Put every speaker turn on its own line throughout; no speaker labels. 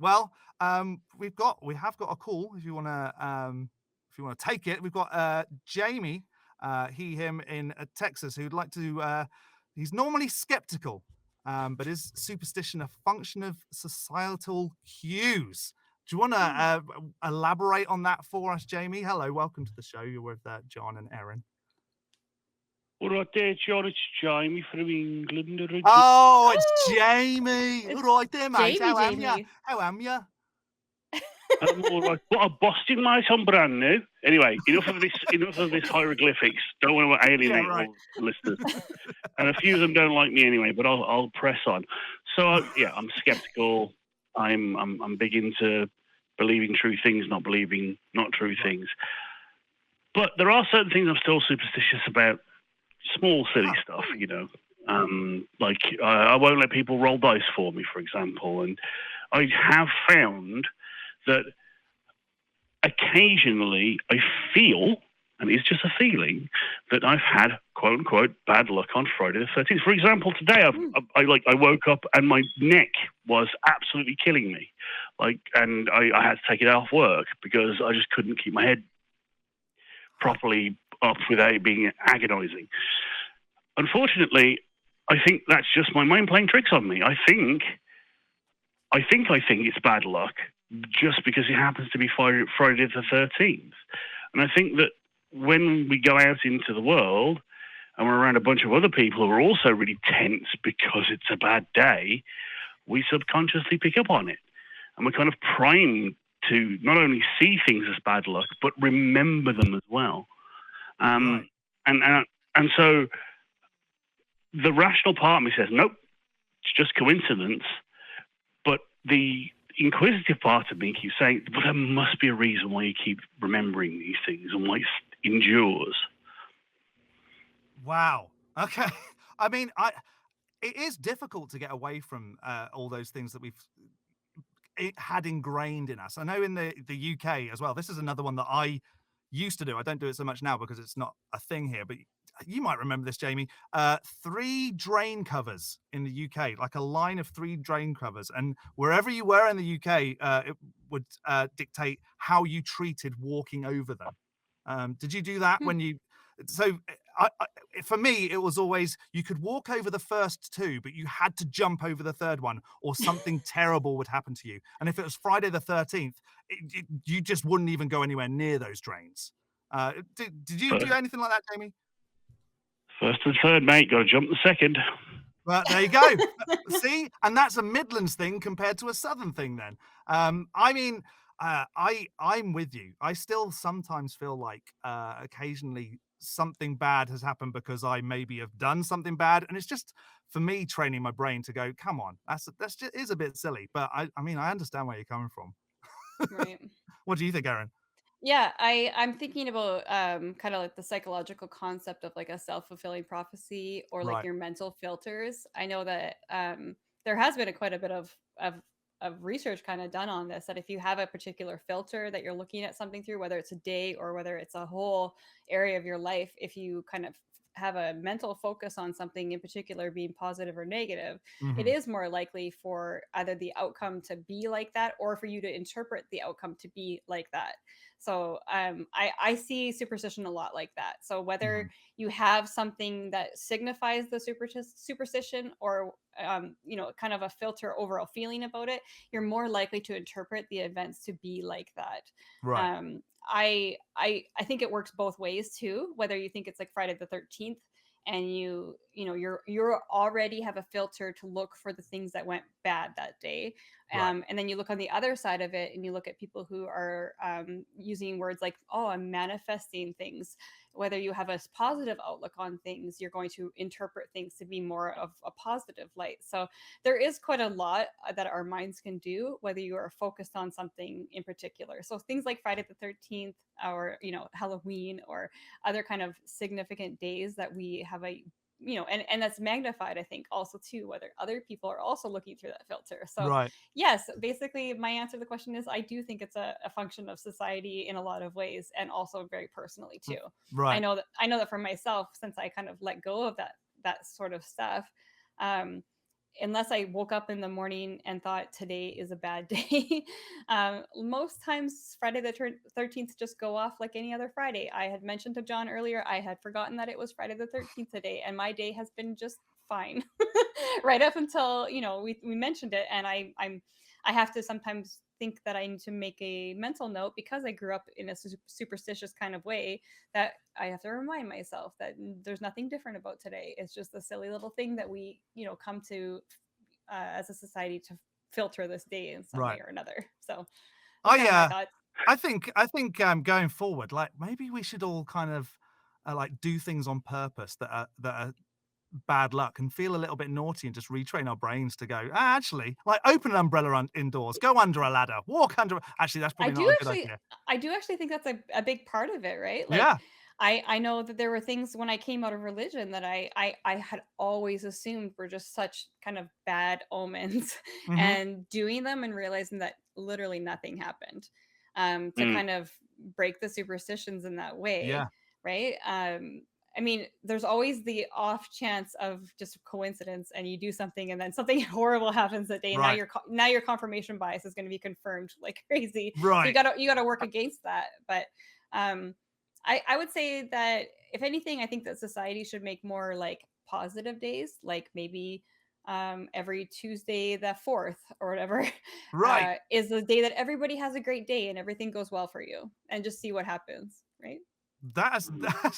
Well, we have got a call if you wanna take it. We've got Jamie, he, him in Texas, who'd like to. He's normally skeptical, but is superstition a function of societal cues? Do you want to elaborate on that for us, Jamie? Hello, welcome to the show. You're with John and Erin.
All right there, John. It's Jamie from England originally.
Oh, it's
Oh,
Jamie. All
it's
right there, mate.
Jamie,
How am you?
Jamie.
How am you?
I'm all right. What a Boston, mate. I'm brand new. Anyway, enough of this. Enough of this hieroglyphics. Don't want to
Yeah,
alienate
right.
all the listeners, and a few of them don't like me anyway. But I'll press on. So yeah, I'm skeptical. I'm big into believing true things, not believing not true things. But there are certain things I'm still superstitious about. Small, silly stuff, you know. Like I won't let people roll dice for me, for example. And I have found that occasionally I feel, and it's just a feeling, that I've had quote unquote bad luck on Friday the 13th. For example, today I woke up and my neck was absolutely killing me, and I had to take it off work because I just couldn't keep my head properly up without it being agonizing. Unfortunately, I think that's just my mind playing tricks on me. I think it's bad luck just because it happens to be Friday the 13th. And I think that when we go out into the world and we're around a bunch of other people who are also really tense because it's a bad day, we subconsciously pick up on it. And we're kind of primed to not only see things as bad luck, but remember them as well.
Right.
And so the rational part of me says, nope, it's just coincidence. But the inquisitive part of me keeps saying, but there must be a reason why you keep remembering these things and why it endures.
Wow. Okay. I mean, it is difficult to get away from all those things that it had ingrained in us. I know in the UK as well. This is another one that I used to do. I don't do it so much now because it's not a thing here, but you might remember this, Jamie. 3 drain covers in the UK, like a line of 3 drain covers. And wherever you were in the UK, it would dictate how you treated walking over them. Did you do that when you... So for me, it was always you could walk over the first 2, but you had to jump over the 3rd one, or something terrible would happen to you. And if it was Friday the 13th, you just wouldn't even go anywhere near those drains. Did you do anything like that, Jamie?
First and third, mate. Got to jump the second.
Well, there you go. See, and that's a Midlands thing compared to a Southern thing. Then, I mean, I'm with you. I still sometimes feel like occasionally something bad has happened because I maybe have done something bad, and it's just for me training my brain to go, come on, that's just is a bit silly. But I mean, I understand where you're coming from.
Right.
What do you think, Erin?
Yeah, I'm thinking about kind of like the psychological concept of like a self-fulfilling prophecy or like
Right.
your mental filters. I know that there has been quite a bit of research kind of done on this, that if you have a particular filter that you're looking at something through, whether it's a day or whether it's a whole area of your life, if you kind of have a mental focus on something in particular being positive or negative, it
Mhm.
is more likely for either the outcome to be like that or for you to interpret the outcome to be like that. So I see superstition a lot like that. So whether
Mhm.
you have something that signifies the superstition or kind of a filter overall feeling about it, you're more likely to interpret the events to be like that.
Right.
I think it works both ways too. Whether you think it's like Friday the 13th and you're already have a filter to look for the things that went bad that day,
Right.
and then you look on the other side of it and you look at people who are using words like, oh, I'm manifesting things. Whether you have a positive outlook on things, you're going to interpret things to be more of a positive light. So there is quite a lot that our minds can do, whether you are focused on something in particular. So things like Friday the 13th or, Halloween or other kind of significant days that we have and that's magnified, I think, also too, whether other people are also looking through that filter. So
Right.
yes, basically my answer to the question is I do think it's a function of society in a lot of ways, and also very personally too. I
Right.
know that for myself, since I kind of let go of that sort of stuff, um, unless I woke up in the morning and thought today is a bad day. Most times Friday the 13th just go off like any other Friday. I had mentioned to John earlier, I had forgotten that it was Friday the 13th today, and my day has been just fine right up until, we mentioned it. And I have to sometimes think that I need to make a mental note, because I grew up in a superstitious kind of way, that I have to remind myself that there's nothing different about today. It's just a silly little thing that we, come to as a society to filter this day in some way
Right.
or another. So that's kind of my thoughts.
I think going forward, like maybe we should all kind of like do things on purpose that are bad luck and feel a little bit naughty, and just retrain our brains to go, actually, like open an umbrella indoors, go under a ladder, walk under. Actually, that's probably not a good idea.
I do actually think that's a big part of it, right? Like,
Yeah.
I know that there were things when I came out of religion that I had always assumed were just such kind of bad omens,
Mhm.
and doing them and realizing that literally nothing happened, to kind of break the superstitions in that way.
Yeah.
Right. I mean, there's always the off chance of just coincidence, and you do something and then something horrible happens that day, and
Right.
now your confirmation bias is going to be confirmed like crazy. So
Right.
you gotta work against that. But I would say that if anything, I think that society should make more like positive days, like maybe every Tuesday the 4th or whatever,
Right.
is the day that everybody has a great day and everything goes well for you, and just see what happens, right?
That's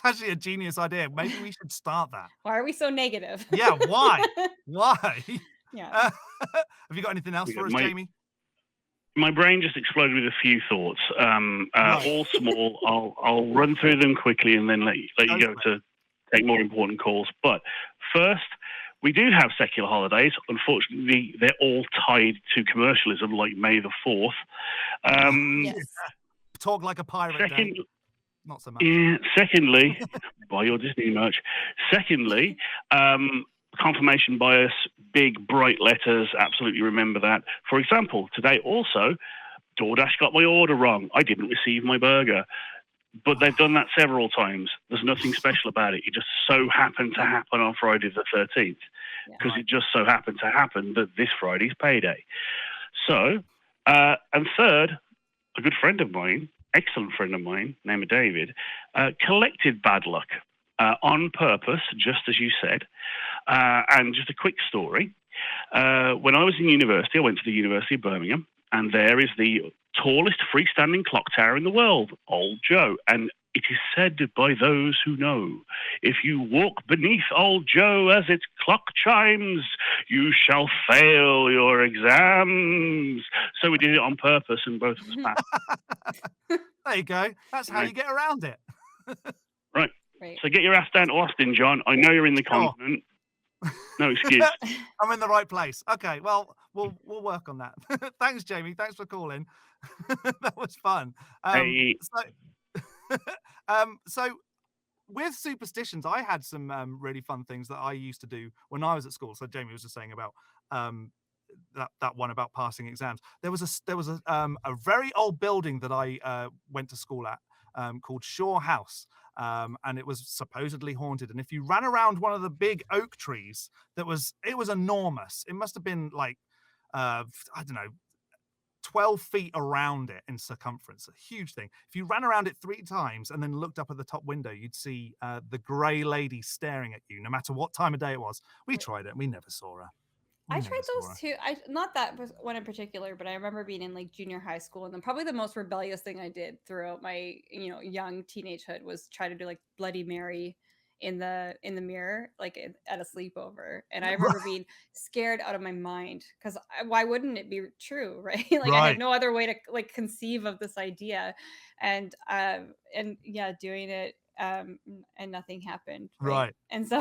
actually a genius idea. Maybe we should start that.
Why are we so negative?
Yeah. Why? Why?
Yeah.
Have you got anything else for us,
My-
Jamie?
My brain just exploded with a few thoughts,
Right.
all small. I'll run through them quickly and then let you go to take more important calls. But first, we do have secular holidays. Unfortunately, they're all tied to commercialism, like May the 4th.
Yes.
Talk like a pirate.
Second,
not so much.
yeah, secondly, buy your Disney merch. Secondly, confirmation bias, big bright letters, absolutely remember that. For example, today also, DoorDash got my order wrong. I didn't receive my burger. But they've done that several times. There's nothing special about it. It just so happened to happen on Friday the 13th, because it just so happened to happen that this Friday's payday. So, and third, a good friend of mine, excellent friend of mine, named David, collected bad luck on purpose, just as you said. And just a quick story. When I was in university, I went to the University of Birmingham, and there is the tallest freestanding clock tower in the world, Old Joe. And it is said by those who know, if you walk beneath Old Joe as its clock chimes, you shall fail your exams. So we did it on purpose, and both of us passed.
There you go. That's how you get around it.
Right. So get your ass down to Austin, John. I know you're in the continent. No excuse.
I'm in the right place. Okay, well, we'll work on that. Thanks, Jamie. Thanks for calling. That was fun.
Hey.
So with superstitions, I had some really fun things that I used to do when I was at school. So Jamie was just saying about that one about passing exams. There was a very old building that I went to school at called Shaw House. And it was supposedly haunted. And if you ran around one of the big oak trees, it was enormous. It must have been like, I don't know, 12 feet around it in circumference, a huge thing. If you ran around it 3 times and then looked up at the top window, you'd see the grey lady staring at you, no matter what time of day it was. We tried it and we never saw her.
I tried those too. Not that one in particular, but I remember being in like junior high school, and then probably the most rebellious thing I did throughout my young teenagehood was try to do like Bloody Mary in the mirror, like at a sleepover. And I remember being scared out of my mind, because why wouldn't it be true, right? Like I had no other way to like conceive of this idea, and doing it. And nothing happened. Right. And so,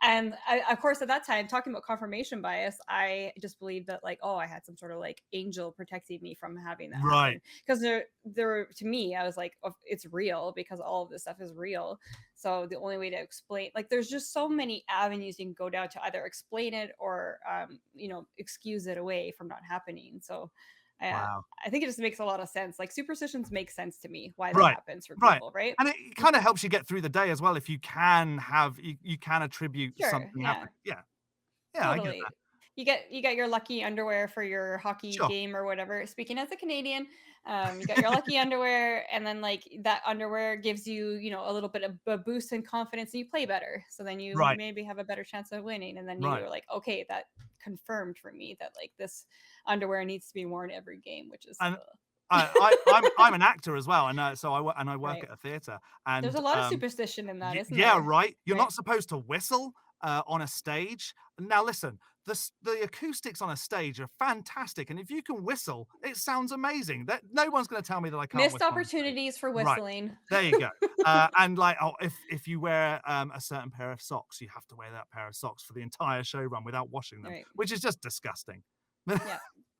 and of course, at that time, talking about confirmation bias, I just believed that like, I had some sort of like angel protecting me from having that happen. Because there, to me, I was like, it's real, because all of this stuff is real. So the only way to explain, like, there's just so many avenues you can go down to either explain it or, excuse it away from not happening. So I think it just makes a lot of sense. Like superstitions make sense to me why that happens for people, right?
And it kind of helps you get through the day as well if you can have you can attribute something happening. Yeah, totally. I get that.
you get your lucky underwear for your hockey
Sure.
game or whatever. Speaking as a Canadian, you got your lucky underwear, and then like that underwear gives you, you know, a little bit of a boost in confidence, and you play better. So then you
Right.
maybe have a better chance of winning, and then
Right.
you're like, okay, that confirmed for me that like this underwear needs to be worn every game, which is
And I'm an actor as well, and so I work
right.
at a theater,
There's
and
a lot of superstition in that, isn't
yeah,
there?
right. You're
Right.
not supposed to whistle on a stage. Now, listen, the acoustics on a stage are fantastic, and if you can whistle, it sounds amazing. That no one's going to tell me that I can't
Missed
whistle on stage.
opportunities for
Right.
whistling.
There you go. And like, oh, if you wear a certain pair of socks, you have to wear that pair of socks for the entire show run without washing them,
Right.
which is just disgusting.
Yeah.